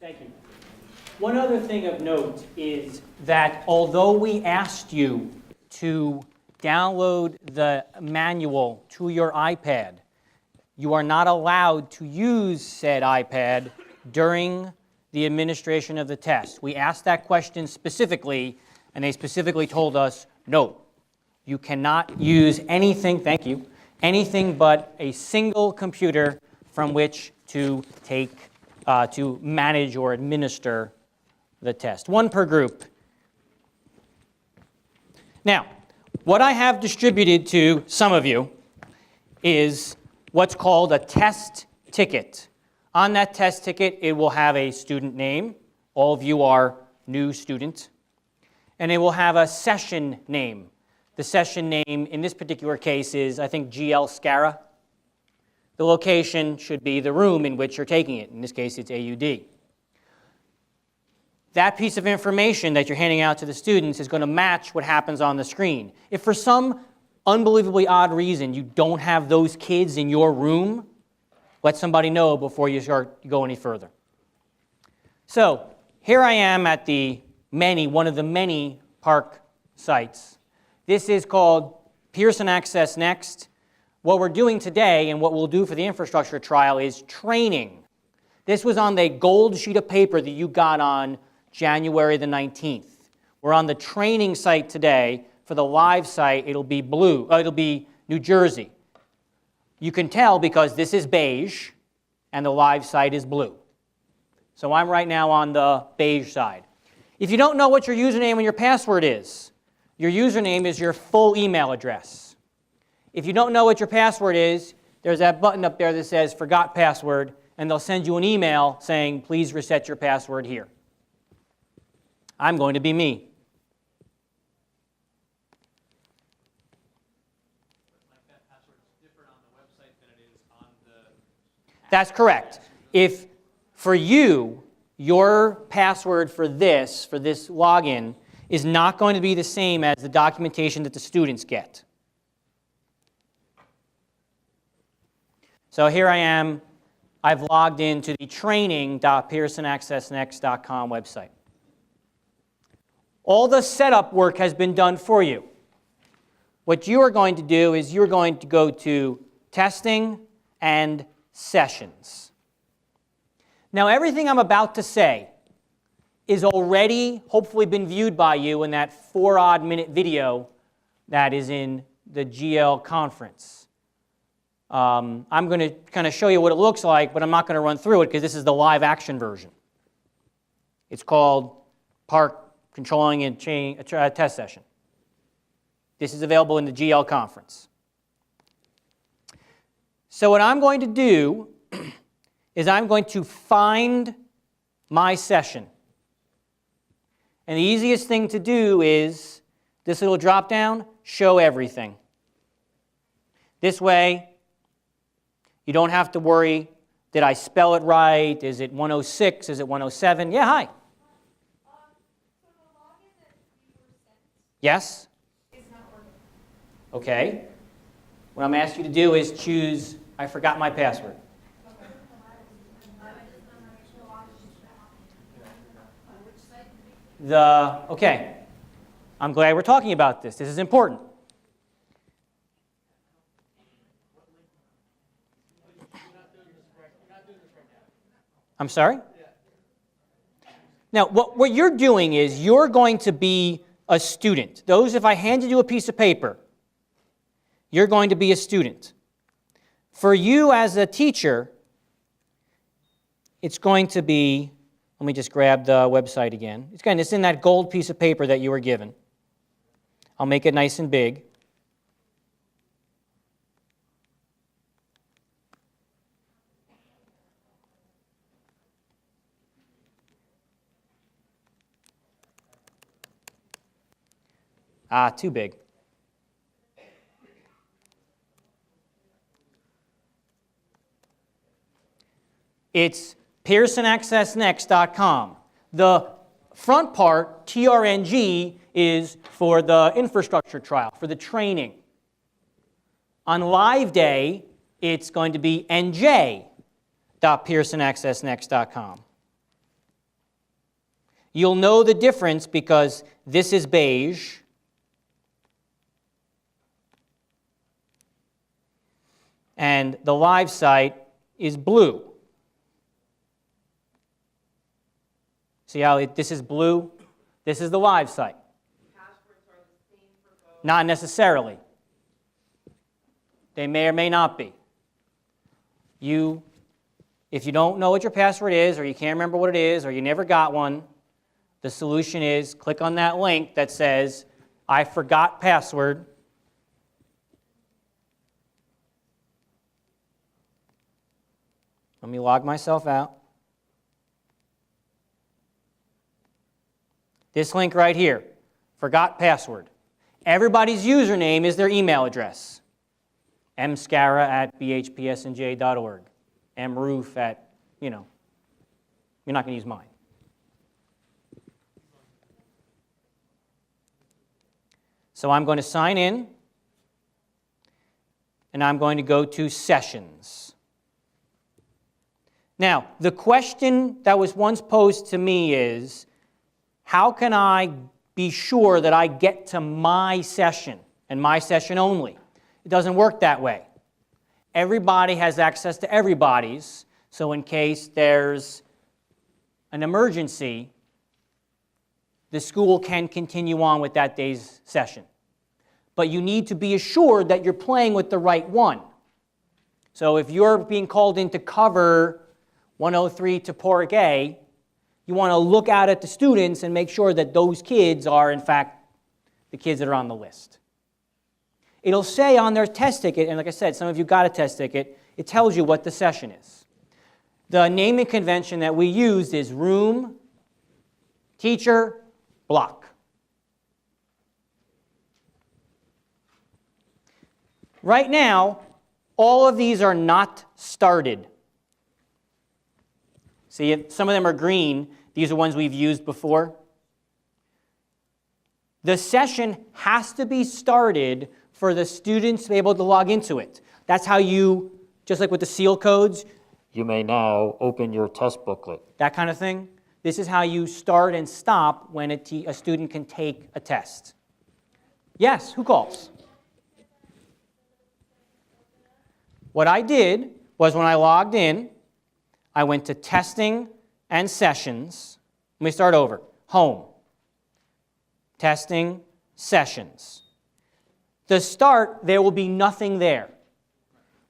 Thank you. One other thing of note is that although we asked you to download the manual to your iPad, you are not allowed to use said iPad during the administration of the test. We asked that question specifically, and they specifically told us, no, you cannot use anything, thank you, anything but a single computer from which to to manage or administer the test. One per group. Now, what I have distributed to some of you is what's called a test ticket. On that test ticket, it will have a student name. All of you are new students. And it will have a session name. The session name in this particular case is, I think, GL Scara. The location should be the room in which you're taking it. In this case, it's AUD. That piece of information that you're handing out to the students is going to match what happens on the screen. If for some unbelievably odd reason you don't have those kids in your room, let somebody know before you go any further. So here I am at one of the many PARCC sites. This is called Pearson Access Next. What we're doing today and what we'll do for the infrastructure trial is training. This was on the gold sheet of paper that you got on January the 19th. We're on the training site today. For the live site, it'll be blue. It'll be New Jersey. You can tell because this is beige and the live site is blue. So I'm right now on the beige side. If you don't know what your username and your password is, your username is your full email address. If you don't know what your password is, there's that button up there that says Forgot Password, and they'll send you an email saying, please reset your password here. I'm going to be me. That's correct. If for you, your password for this login is not going to be the same as the documentation that the students get. So here I am. I've logged into the training.pearsonaccessnext.com website. All the setup work has been done for you. What you are going to do is you're going to go to Testing and Sessions. Now, everything I'm about to say is already hopefully been viewed by you in that 4-odd-minute video that is in the GL conference. I'm going to kind of show you what it looks like, but I'm not going to run through it because this is the live action version. It's called PARCC Controlling and Test Session. This is available in the GL conference. So what I'm going to do is I'm going to find my session. And the easiest thing to do is this little drop down, Show Everything. This way, you don't have to worry, did I spell it right? Is it 106? Is it 107? Yeah, hi. Yes? Okay. What I'm asking you to do is choose, I forgot my password. Okay. I'm glad we're talking about this. This is important. I'm sorry? Now, what you're doing is you're going to be a student. If I handed you a piece of paper, you're going to be a student. For you as a teacher, it's going to be, let me just grab the website again. It's in that gold piece of paper that you were given. I'll make it nice and big. Too big. It's PearsonAccessNext.com. The front part, TRNG, is for the infrastructure trial, for the training. On live day, it's going to be NJ.PearsonAccessNext.com. You'll know the difference because this is beige. And the live site is blue. See how this is blue? This is the live site. Passwords are the same for both. Not necessarily. They may or may not be. If you don't know what your password is, or you can't remember what it is, or you never got one, the solution is click on that link that says, I forgot password. Let me log myself out. This link right here, forgot password. Everybody's username is their email address. mscara@bhpsnj.org. mroof at, you're not going to use mine. So I'm going to sign in, and I'm going to go to Sessions. Now, the question that was once posed to me is, how can I be sure that I get to my session and my session only? It doesn't work that way. Everybody has access to everybody's, so in case there's an emergency, the school can continue on with that day's session. But you need to be assured that you're playing with the right one. So if you're being called in to cover 103 to PARCC A, you want to look out at the students and make sure that those kids are, in fact, the kids that are on the list. It'll say on their test ticket, and like I said, some of you got a test ticket, it tells you what the session is. The naming convention that we used is room, teacher, block. Right now, all of these are not started. See, some of them are green. These are ones we've used before. The session has to be started for the students to be able to log into it. That's how you, just like with the seal codes, you may now open your test booklet. That kind of thing. This is how you start and stop when a student can take a test. Yes, who calls? What I did was when I logged in, I went to Testing and Sessions. Let me start over. Home. Testing, Sessions. To start, there will be nothing there.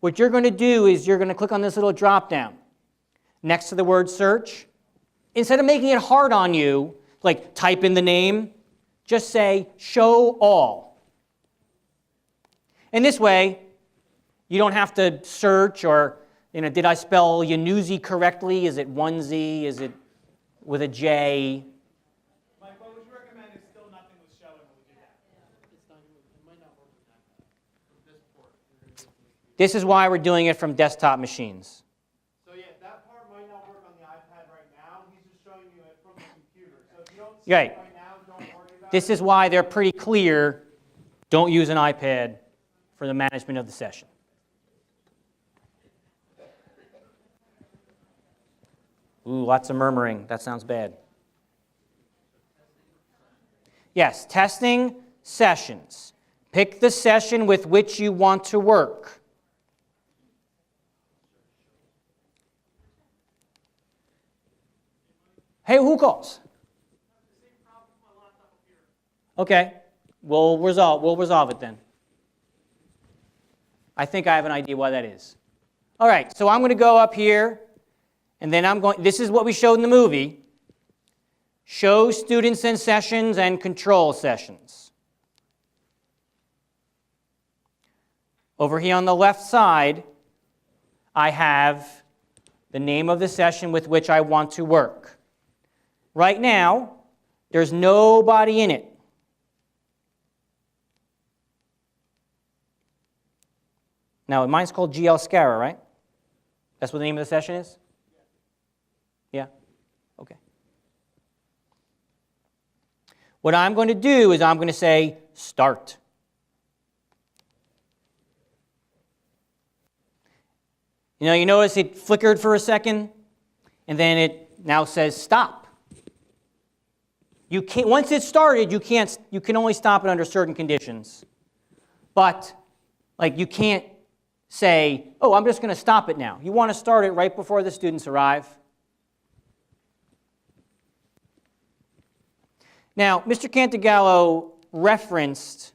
What you're going to do is you're going to click on this little drop-down next to the word search. Instead of making it hard on you, like type in the name, just say Show All. And this way, you don't have to search or, did I spell Yanuzzi correctly? Is it one Z? Is it with a J? Mike, what would you recommend if still nothing was showing? What would you do? It might not work with this port. This is why we're doing it from desktop machines. So yeah, that part might not work on the iPad right now. He's just showing you it from the computer. So if you don't see Right. it right now, don't worry about This it. is why they're pretty clear. Don't use an iPad for the management of the session. Ooh, lots of murmuring. That sounds bad. Yes, testing sessions. Pick the session with which you want to work. Hey, who calls? Okay, we'll resolve it then. I think I have an idea why that is. All right, so I'm going to go up here, and then this is what we showed in the movie. Show students and sessions and control sessions. Over here on the left side, I have the name of the session with which I want to work. Right now, there's nobody in it. Now, mine's called GL Scara, right? That's what the name of the session is? Yeah? Okay. What I'm going to do is I'm going to say, start. You notice it flickered for a second, and then it now says stop. You can't, once it's started, you can only stop it under certain conditions. But, like, you can't say, oh, I'm just going to stop it now. You want to start it right before the students arrive. Now, Mr. Cantagallo referenced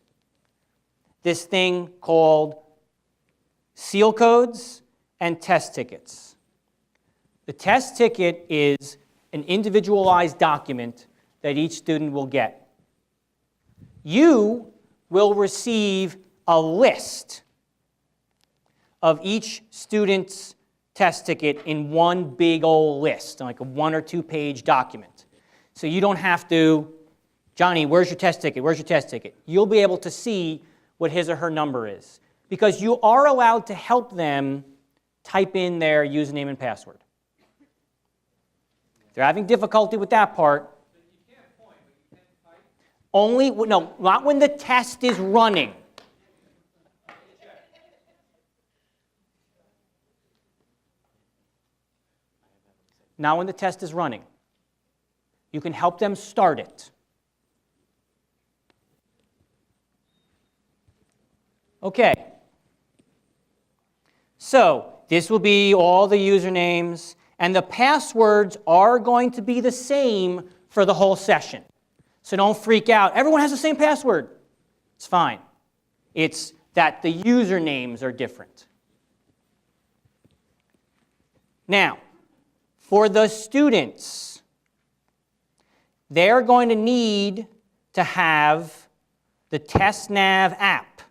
this thing called seal codes and test tickets. The test ticket is an individualized document that each student will get. You will receive a list of each student's test ticket in one big old list, like a 1 or 2 page document. So you don't have to, Johnny, where's your test ticket? Where's your test ticket? You'll be able to see what his or her number is, because you are allowed to help them type in their username and password. If they're having difficulty with that part, only, no, not when the test is running. Not when the test is running. You can help them start it. Okay. So, this will be all the usernames, and the passwords are going to be the same for the whole session. So don't freak out. Everyone has the same password. It's fine. It's that the usernames are different. Now, for the students, they're going to need to have the TestNav app.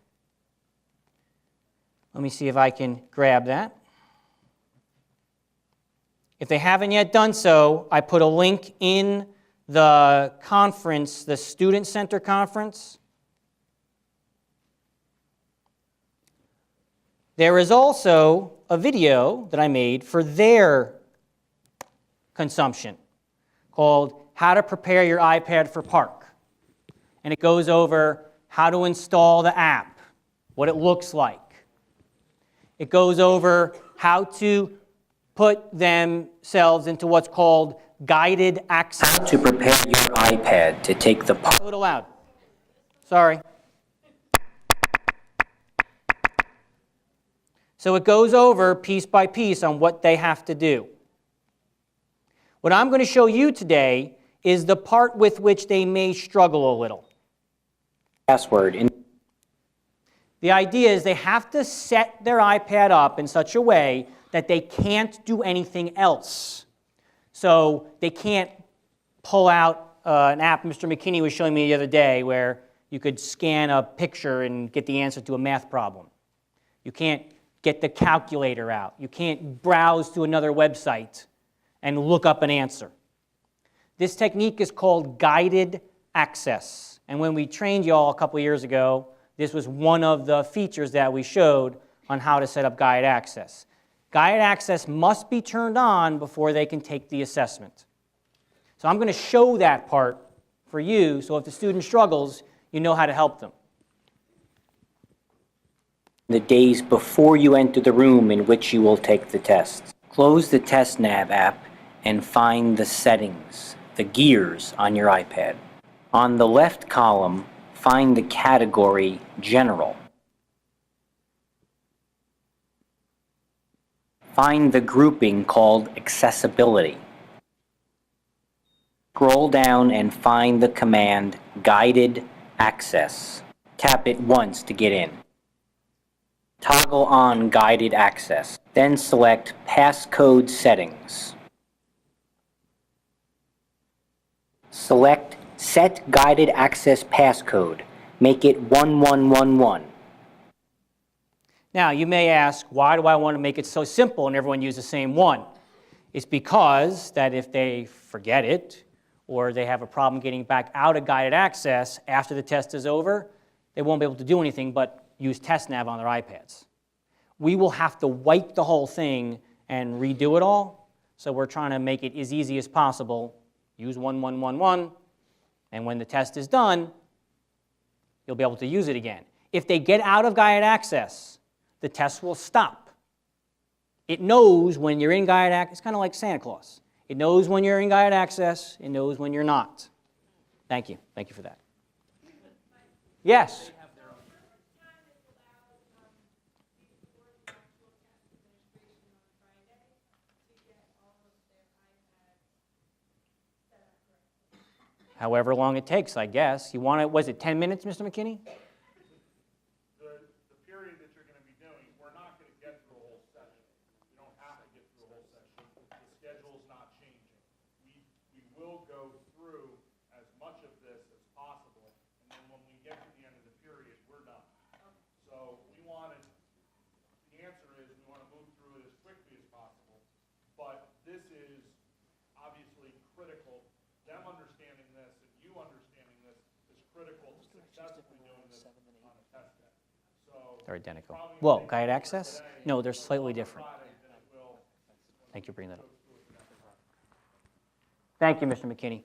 Let me see if I can grab that. If they haven't yet done so, I put a link in the conference, the Student Center conference. There is also a video that I made for their consumption called How to Prepare Your iPad for PARCC. And it goes over how to install the app, what it looks like. It goes over how to put themselves into what's called guided access. How to prepare your iPad to take the A little loud. Sorry. So it goes over piece by piece on what they have to do. What I'm going to show you today is the part with which they may struggle a little. password in The idea is they have to set their iPad up in such a way that they can't do anything else. So they can't pull out an app Mr. McKinney was showing me the other day where you could scan a picture and get the answer to a math problem. You can't get the calculator out. You can't browse to another website and look up an answer. This technique is called guided access. And when we trained y'all a couple years ago, this was one of the features that we showed on how to set up guided access. Guided access must be turned on before they can take the assessment. So I'm going to show that part for you, so if the student struggles, you know how to help them. the days before you enter the room in which you will take the test. Close the TestNav app and find the settings, the gears on your iPad. On the left column, find the category General. Find the grouping called Accessibility. Scroll down and find the command Guided Access. Tap it once to get in. Toggle on Guided Access. Then select Passcode Settings. Select Set Guided Access Passcode. Make it 1111. Now, you may ask, why do I want to make it so simple and everyone use the same one? It's because that if they forget it, or they have a problem getting back out of guided access after the test is over, they won't be able to do anything but use TestNav on their iPads. We will have to wipe the whole thing and redo it all, so we're trying to make it as easy as possible. Use 1111, and when the test is done, you'll be able to use it again. If they get out of guided access, the test will stop. It knows when you're in guided access. It's kind of like Santa Claus. It knows when you're in guided access. It knows when you're not. Thank you. Thank you for that. Yes? However long it takes, I guess. You want it, was it 10 minutes, Mr. McKinney? The period that you're going to be doing, we're not going to get through a whole session. We don't have to get through a whole session. The schedule's not changing. We will go through as much of this as possible, and then when we get to the end of the period, we're done. So the answer is we want to move through it as quickly as possible, but this is obviously critical. Them understanding this and you understanding this is critical to successfully doing this on a test day. So They're identical. Well, guide access? No, they're slightly different. Thank you for bringing that up. Thank you, Mr. McKinney.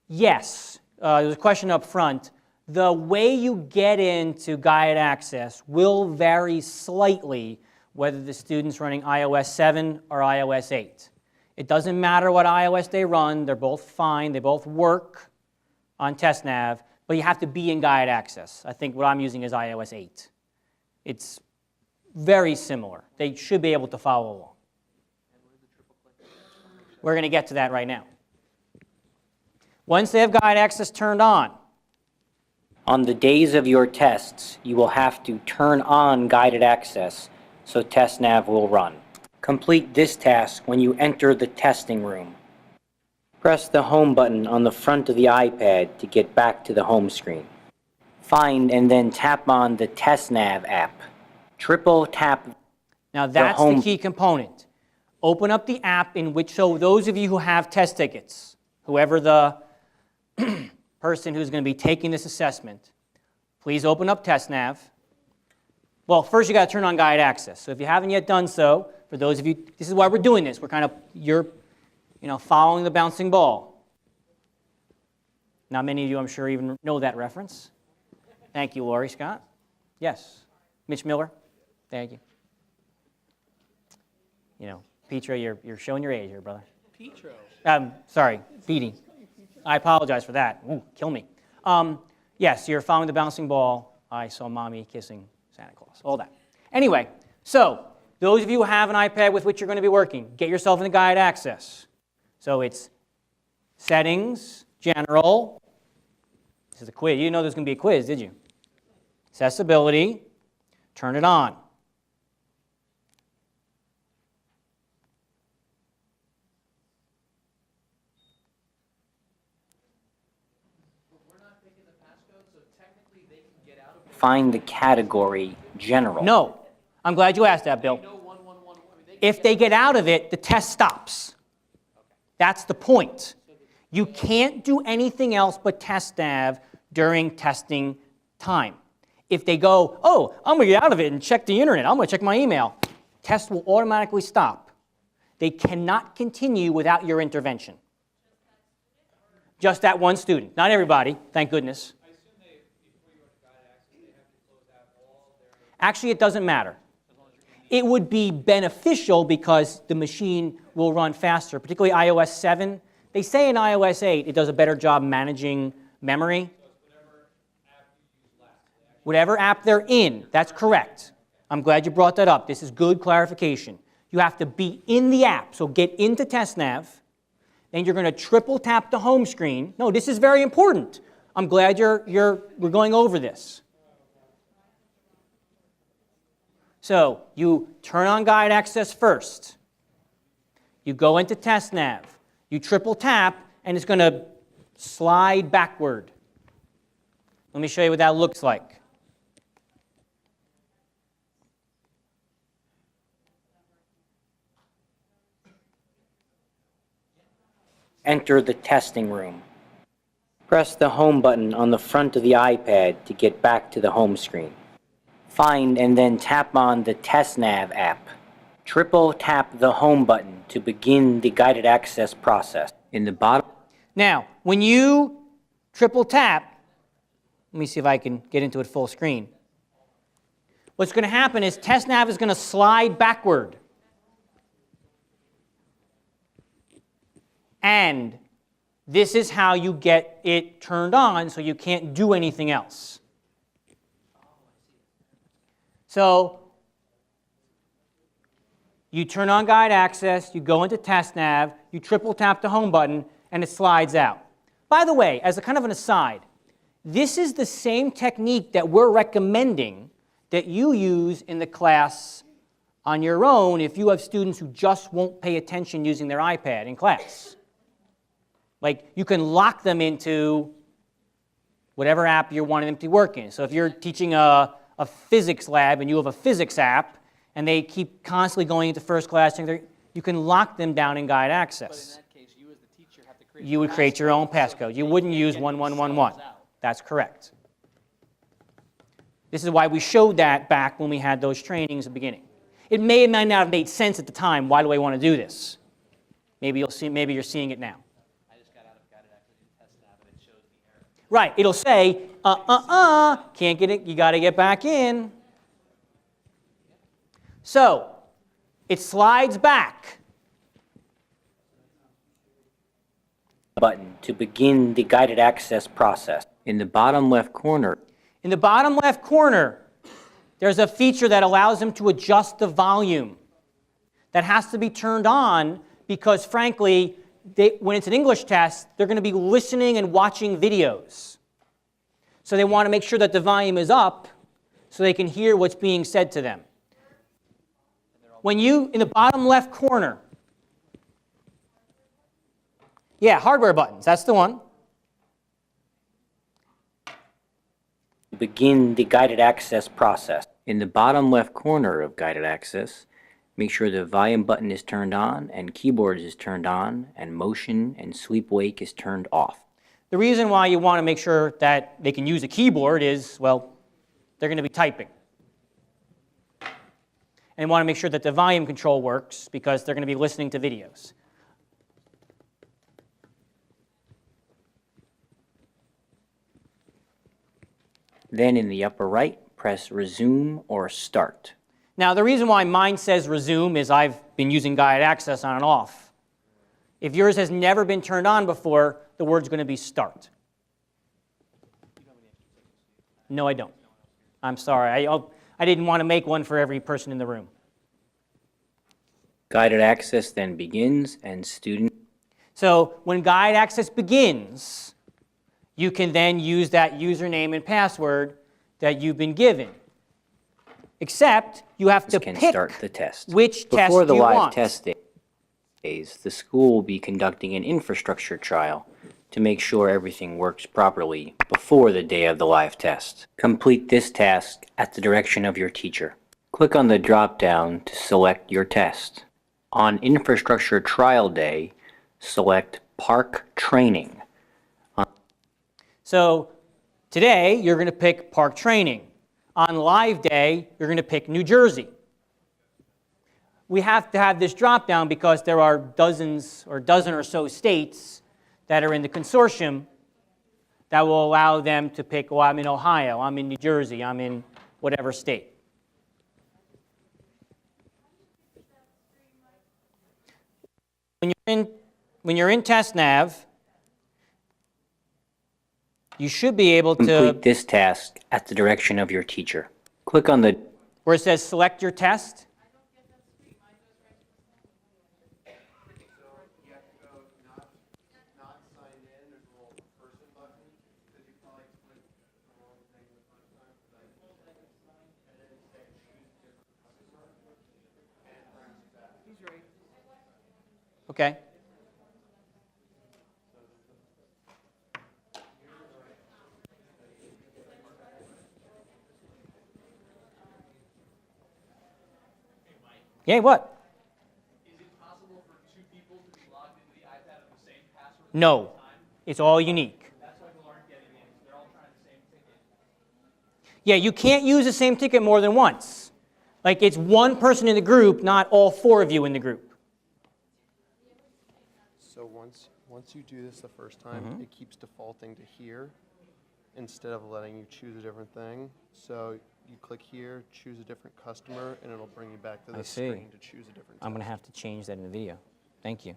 Yes, there's a question up front. The way you get into guide access will vary slightly whether the student's running iOS 7 or iOS 8. It doesn't matter what iOS they run, they're both fine, they both work on TestNav, but you have to be in guide access. I think what I'm using is iOS 8. It's very similar. They should be able to follow along. We're going to get to that right now. Once they have guide access turned on the days of your tests, you will have to turn on guided access so TestNav will run. Complete this task when you enter the testing room. Press the home button on the front of the iPad to get back to the home screen. Find and then tap on the TestNav app. Triple tap. Now that's the key component. Open up the app in which, so those of you who have test tickets, whoever the person who's going to be taking this assessment, please open up TestNav. Well, first you got to turn on guide access. So if you haven't yet done so, for those of you, this is why we're doing this. We're kind of, you're following the bouncing ball. Not many of you, I'm sure, even know that reference. Thank you, Laurie Scott. Yes. Mitch Miller. Thank you. Petro, you're showing your age here, brother. Petro. Sorry, Petey. I apologize for that. Ooh, kill me. Yes, you're following the bouncing ball. I saw mommy kissing Santa Claus. All that. Anyway, so those of you who have an iPad with which you're going to be working, get yourself into guide access. So it's settings, general. This is a quiz. You didn't know there's going to be a quiz, did you? Accessibility. Turn it on. Find the category general. No. I'm glad you asked that, Bill. If they get out of it, the test stops. That's the point. You can't do anything else but TestNav during testing time. If they go, oh, I'm going to get out of it and check the internet, I'm going to check my email, test will automatically stop. They cannot continue without your intervention. Just that one student. Not everybody, thank goodness. Actually, it doesn't matter. It would be beneficial because the machine will run faster, particularly iOS 7. They say in iOS 8 it does a better job managing memory. Whatever app they're in, that's correct. I'm glad you brought that up. This is good clarification. You have to be in the app, so get into TestNav. Then you're going to triple tap the home screen. No, this is very important. I'm glad we're going over this. So you turn on guide access first. You go into TestNav. You triple tap, and it's going to slide backward. Let me show you what that looks like. Enter the testing room. Press the home button on the front of the iPad to get back to the home screen. Find and then tap on the TestNav app. Triple tap the home button to begin the guided access process. In the bottom. Now, when you triple tap, let me see if I can get into it full screen. What's going to happen is TestNav is going to slide backward. And This is how you get it turned on so you can't do anything else. So you turn on guide access, you go into test nav, you triple tap the home button, and it slides out. By the way, as a kind of an aside, this is the same technique that we're recommending that you use in the class on your own if you have students who just won't pay attention using their iPad in class. Like, you can lock them into whatever app you're wanting them to work in. So if you're teaching a physics lab and you have a physics app and they keep constantly going into first class, you can lock them down in guide access. But in that case, you as the teacher have to create You would create your own passcode. You wouldn't use 1111. That's correct. This is why we showed that back when we had those trainings at the beginning. It may or may not have made sense at the time. Why do I want to do this? Maybe you'll see. Maybe you're seeing it now. I just got out of guided access in test nav and it shows the error. Right. It'll say, can't get it. You got to get back in. So it slides back. Button to begin the guided access process. In the bottom left corner, In the bottom left corner, there's a feature that allows them to adjust the volume. That has to be turned on because, frankly, when it's an English test, they're going to be listening and watching videos. So they want to make sure that the volume is up so they can hear what's being said to them. When you, in the bottom left corner, yeah, hardware buttons, that's the one. begin the guided access process. In the bottom left corner of guided access, make sure the volume button is turned on and keyboards is turned on and motion and sleep wake is turned off. The reason why you want to make sure that they can use a keyboard is, well, they're going to be typing. And you want to make sure that the volume control works because they're going to be listening to videos. Then in the upper right, press resume or start. Now, the reason why mine says resume is I've been using guide access on and off. If yours has never been turned on before, the word's going to be start. No, I don't. I'm sorry. I didn't want to make one for every person in the room. Guided access then begins and student. So when guide access begins, you can then use that username and password that you've been given. Except you have to can pick start the test. which test Before the you live want. test days, the school will be conducting an infrastructure trial to make sure everything works properly before the day of the live test. Complete this task at the direction of your teacher. Click on the drop-down to select your test. On infrastructure trial day, select PARCC Training. So today, you're going to pick PARCC Training. On live day, you're going to pick New Jersey. We have to have this drop down because there are dozens or dozen or so states that are in the consortium that will allow them to pick, well, I'm in Ohio, I'm in New Jersey, I'm in whatever state. When you're in TestNav, you should be able to, Complete this task at the direction of your teacher. Click on the where it says select your test, okay. Yeah, what? Is it possible for two people to be logged into the iPad at the same password? No, it's all unique. That's why people aren't getting in. They're all trying the same ticket. Yeah, you can't use the same ticket more than once. Like, it's one person in the group, not all four of you in the group. So once you do this the first time, it keeps defaulting to here instead of letting you choose a different thing. So you click here, choose a different customer, and it'll bring you back to I this see. screen to choose a different I'm going to test. have to change that in the video. Thank you.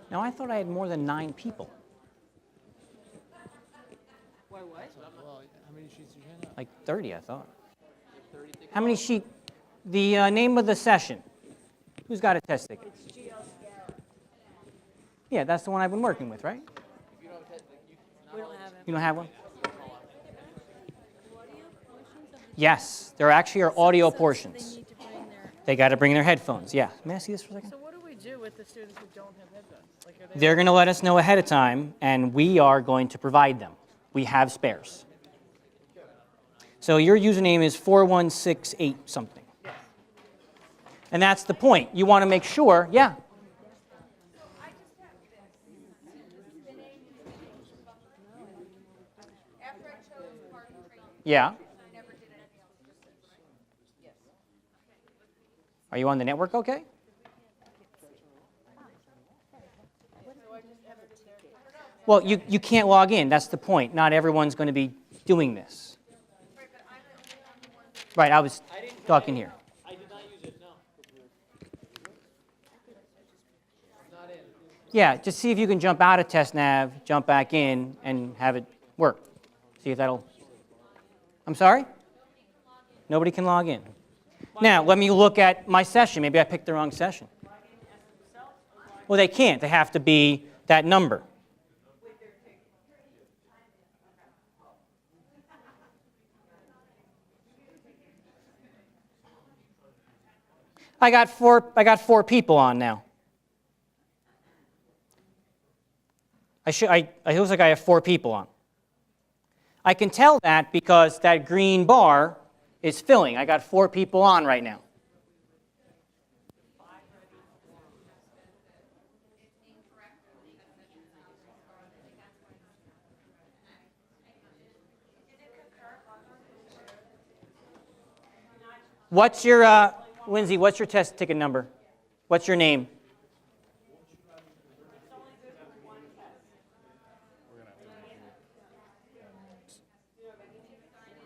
Now, I thought I had more than 9 people. Why, what? Well, how many sheets did you hand out? Like 30, I thought. How many sheet? The name of the session. Who's got a test ticket? Yeah, that's the one I've been working with, right? We don't have it. You don't have one? Yes, there actually are audio portions. They need to bring their, They got to bring their headphones. Yeah. May I see this for a second? so what do we do with the students who don't have headphones? Like, are they? They're going to let us know ahead of time, and we are going to provide them. We have spares. So your username is 4168 something. And that's the point. You want to make sure, yeah. After I chose PARCC Training, Yeah. I never did anything else, just this, right? Yes. Are you on the network okay? Well, you can't log in. That's the point. Not everyone's going to be doing this. Right, but I'm the only one. Right, I was talking here. I did not use it, no. Not in. Yeah, just see if you can jump out of TestNav, jump back in, and have it work. See if that'll... I'm sorry? Nobody can log in. Now, let me look at my session. Maybe I picked the wrong session. Well, they can't. They have to be that number. I got four people on now. It looks like I have 4 people on. I can tell that because that green bar is filling. I got 4 people on right now. What's your, Lindsay, what's your test ticket number? What's your name?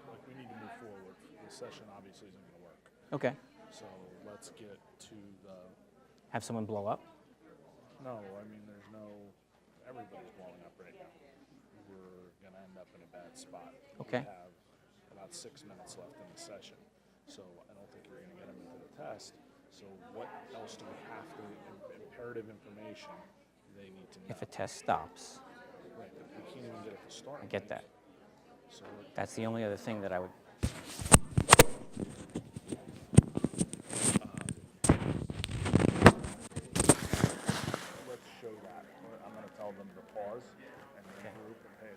Like, we need to move forward. The session obviously isn't going to work. Okay. So let's get to the, Have someone blow up? no, I mean, there's no, everybody's blowing up right now. We're going to end up in a bad spot. Okay. We have about 6 minutes left in the session. So I don't think we're going to get them into the test. So what else do we have to, imperative information they need to know? If a test stops. Right, but we can't even get it to start. I get that. So That's the only other thing that I would... let's show that. I'm going to tell them to pause and regroup and pay.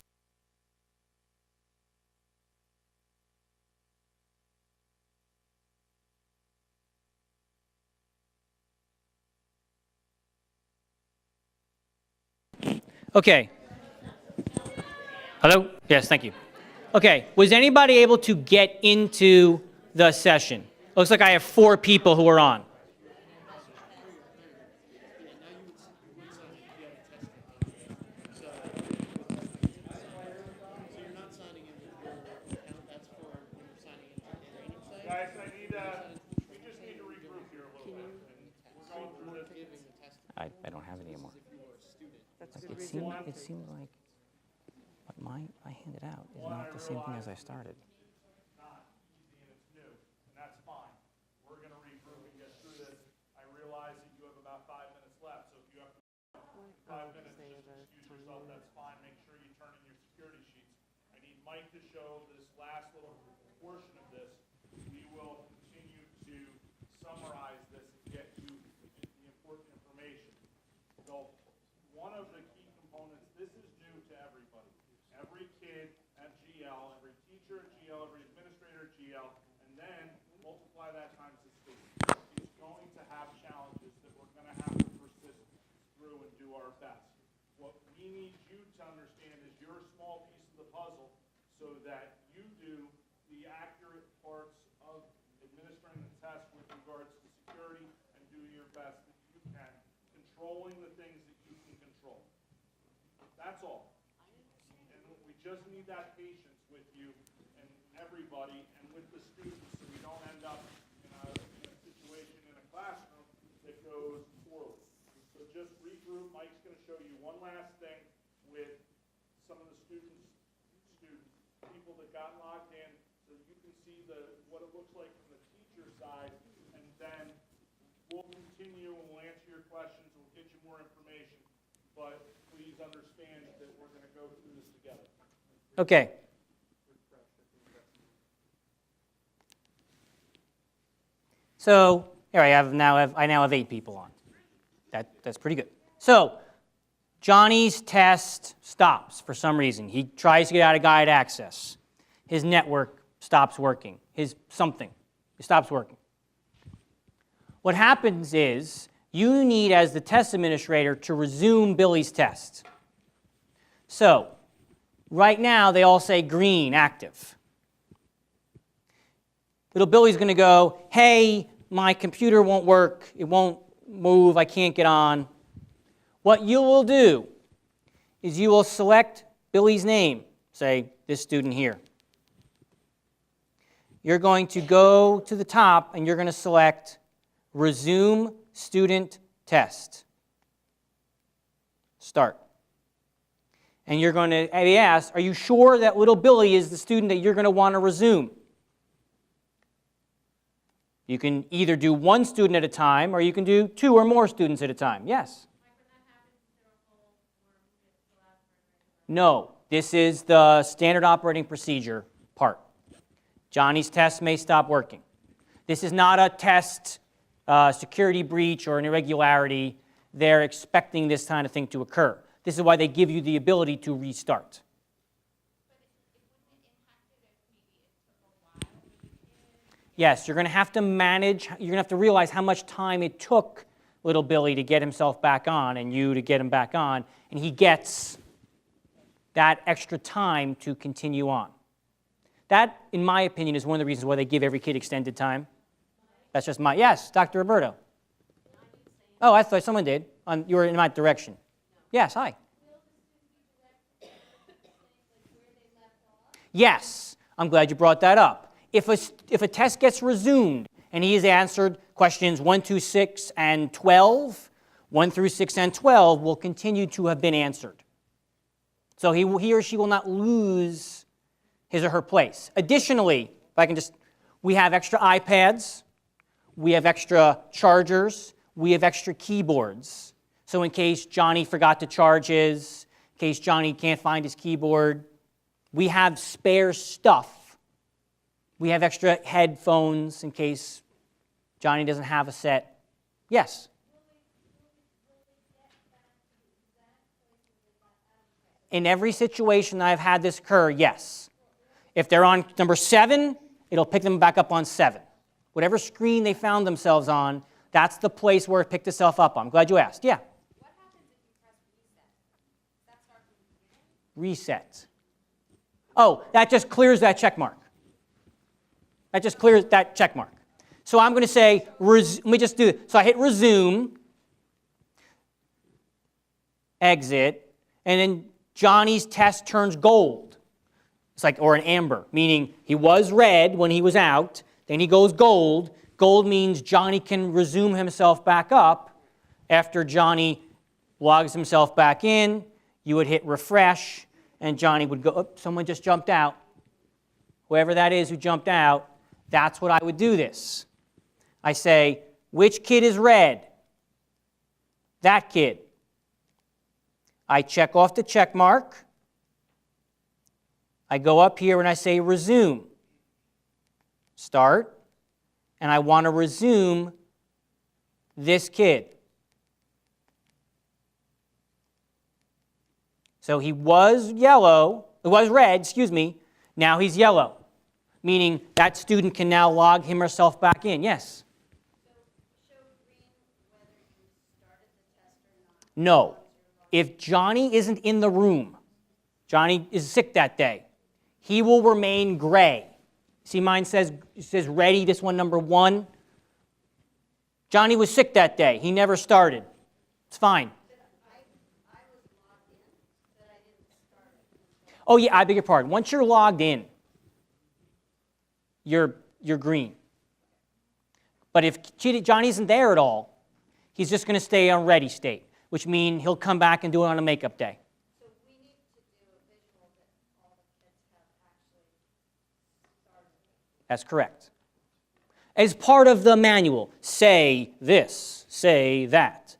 Okay. Hello? Yes, thank you. Okay, was anybody able to get into the session? Looks like I have 4 people who are on. Guys, we just need to regroup here a little bit. We're going through this. I don't have it anymore. It seemed like what I handed out is not the same thing as I started. Not easy and it's new, and that's fine. We're going to regroup and get through this. I realize that you have about 5 minutes left, so if you have 5 minutes, just excuse yourself, that's fine. Make sure you turn in your security sheets. I need Mike to show this last little portion of this. We will continue to summarize this and get you the important information. So one of the key components, this is new to everybody. Every kid at GL, every teacher at GL, every administrator at GL, and then multiply that times the student. It's going to have challenges that we're going to have to persist through and do our best. What we need you to understand is your small piece of the puzzle so that you do the accurate parts of administering the test with regards to security and do your best that you can, controlling the things that you can control. That's all. And we just need that patience with you and everybody and with the students so we don't end up in a situation in a classroom that goes poorly. So just regroup. Mike Mike's going to show you one last thing with some of the students, people that got logged in, so you can see what it looks like from the teacher side, and then we'll continue and we'll answer your questions, we'll get you more information, but please understand that we're going to go through this together. Okay. So here I now have 8 people on. That's pretty good. So Johnny's test stops for some reason. He tries to get out of guide access. His network stops working. It stops working. What happens is you need, as the test administrator, to resume Billy's test. So right now they all say green, active. Little Billy's going to go, hey, my computer won't work, it won't move, I can't get on. What you will do is you will select Billy's name, say this student here. You're going to go to the top and you're going to select Resume Student Test. Start. And you're going to be asked, are you sure that little Billy is the student that you're going to want to resume? You can either do one student at a time, or you can do 2 or more students at a time. Yes? No, this is the standard operating procedure part. Johnny's test may stop working. This is not a test, security breach, or an irregularity. They're expecting this kind of thing to occur. This is why they give you the ability to restart. Yes, you're going to have to manage, you're going to have to realize how much time it took little Billy to get himself back on and you to get him back on, and he gets that extra time to continue on. That, in my opinion, is one of the reasons why they give every kid extended time. That's just my, yes, Dr. Roberto. Oh, I thought someone did. You were in my direction. Yes, hi. Yes, I'm glad you brought that up. If a test gets resumed and he has answered questions 1 through 6 and 12, 1 through 6 and 12 will continue to have been answered. So he or she will not lose his or her place. Additionally, if I can we have extra iPads, we have extra chargers, we have extra keyboards. So in case Johnny forgot to charge his, in case Johnny can't find his keyboard, we have spare stuff. We have extra headphones in case Johnny doesn't have a set. Yes? In every situation I've had this occur, yes. If they're on number 7, it'll pick them back up on 7. Whatever screen they found themselves on, that's the place where it picked itself up on. I'm glad you asked. Yeah? What happens if you press reset? Does that start from the beginning? Reset. Oh, that just clears that check mark. That just clears that check mark. So I'm going to say, let me just do it. So I hit resume, exit, and then Johnny's test turns gold. It's like, or an amber, meaning he was red when he was out, then he goes gold. Gold means Johnny can resume himself back up. After Johnny logs himself back in, you would hit refresh, and Johnny would go, oh, someone just jumped out. Whoever that is who jumped out, that's what I would do this. I say, which kid is red? That kid. I check off the check mark. I go up here and I say resume. Start. And I want to resume this kid. So he was red, excuse me. Now he's yellow, meaning that student can now log him or herself back in. Yes? So show green whether you started the test or not. No. If Johnny isn't in the room, Johnny is sick that day, he will remain gray. See, mine says ready, this one number 1. Johnny was sick that day. He never started. It's fine. I was logged in, but I didn't start it. Oh yeah, I beg your pardon. Once you're logged in, you're green. But if Johnny isn't there at all, he's just going to stay on ready state. which means he'll come back and do it on a makeup day. So we need to do a visual that all the kids have actually started. That's correct. As part of the manual, say this, say that.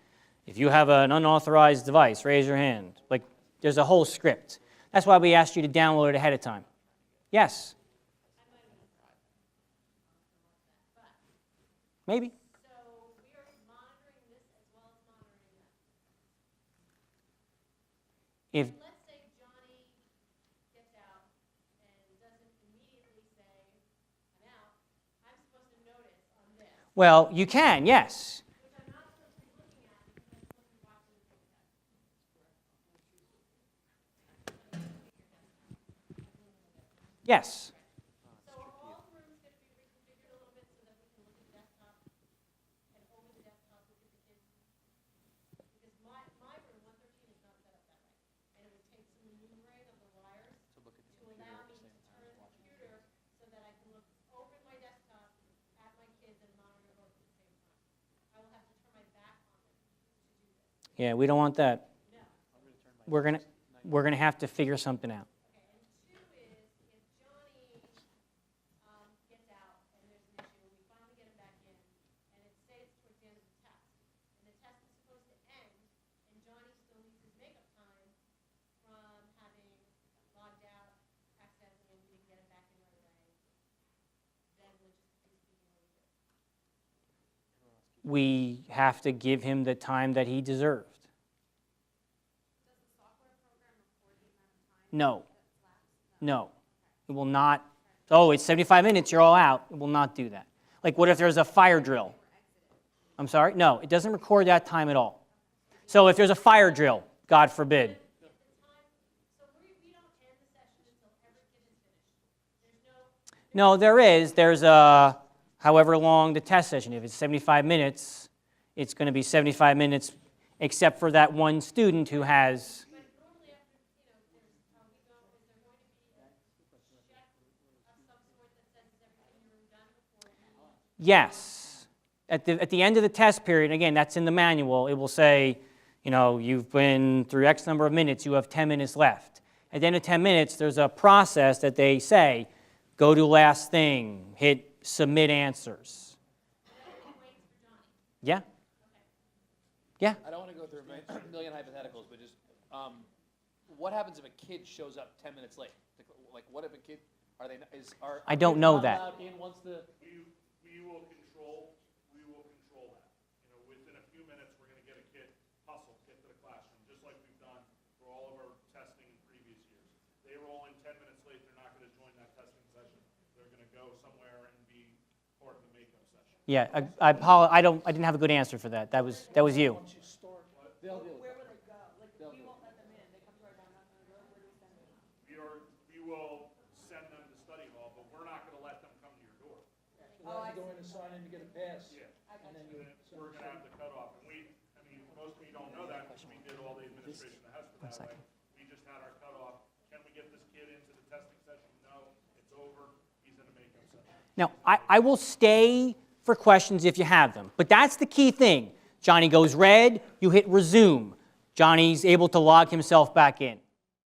If you have an unauthorized device, raise your hand. Like, there's a whole script. That's why we asked you to download it ahead of time. Yes? Maybe. So we are monitoring this as well as monitoring that. If Let's say Johnny gets out and doesn't immediately say, I'm out. I'm supposed to notice on this, well, you can, yes. which I'm not supposed to be looking at because I'm supposed to be watching the test. Yes. So are all the rooms going to be reconfigured a little bit so that we can look at the desktop and over the desktop look at the kids? Because my room, 113, is not set up that way. And it would take some maneuvering of the wires to allow me to turn the computer so that I can look over at my desktop at my kids and monitor both at the same time. I will have to turn my back on them to do this. Yeah, we don't want that. We're gonna have to figure something out. Okay, and 2 is if Johnny gets out and there's an issue, and we finally get him back in, and it says towards the end of the test, and the test is supposed to end, and Johnny still needs his makeup time from having logged out, accidentally, and we didn't get him back in right away, then logistically speaking, what do we do? We have to give him the time that he deserved. No. No. It will not. Oh, it's 75 minutes, you're all out. It will not do that. Like, what if there's a fire drill? I'm sorry? No, it doesn't record that time at all. So if there's a fire drill, God forbid. So we don't end the session until every kid is finished. No, there is. There's a, however long the test session. If it's 75 minutes, it's going to be 75 minutes, except for that one student who has. But normally after, is there going to be a check of some sort that says is everything you're done before we Yes. At the end of the test period, again, that's in the manual, it will say, you've been through X number of minutes, you have 10 minutes left. At the end of 10 minutes, there's a process that they say, go to last thing, hit submit answers. Yeah? Yeah? I don't want to go through a million hypotheticals, but just, what happens if a kid shows up 10 minutes late? Like, what if a kid, I don't know that. allowed in once the, We will control that. Within a few minutes, we're gonna get a kid hustle, get to the classroom, just like we've done for all of our testing in previous years. They roll in 10 minutes late, they're not gonna join that testing session. They're gonna go somewhere and be part of the makeup session. Yeah, I didn't have a good answer for that. That was you. they'll deal with Where it. will they go? Like, we won't let them in. They come to our down, knock on the door. Where do we send them? We will send them to study hall, but we're not gonna let them come to your door. Oh, I Go in and sign in to get a pass. Yeah. And then you. We're gonna have the cutoff, and most of you don't know that, because we did all the administration of the house that way. We just had our cutoff. Can we get this kid into the testing session? No, it's over, he's in the makeup session. Now, I will stay for questions if you have them, but that's the key thing. Johnny goes red, you hit resume. Johnny's able to log himself back in.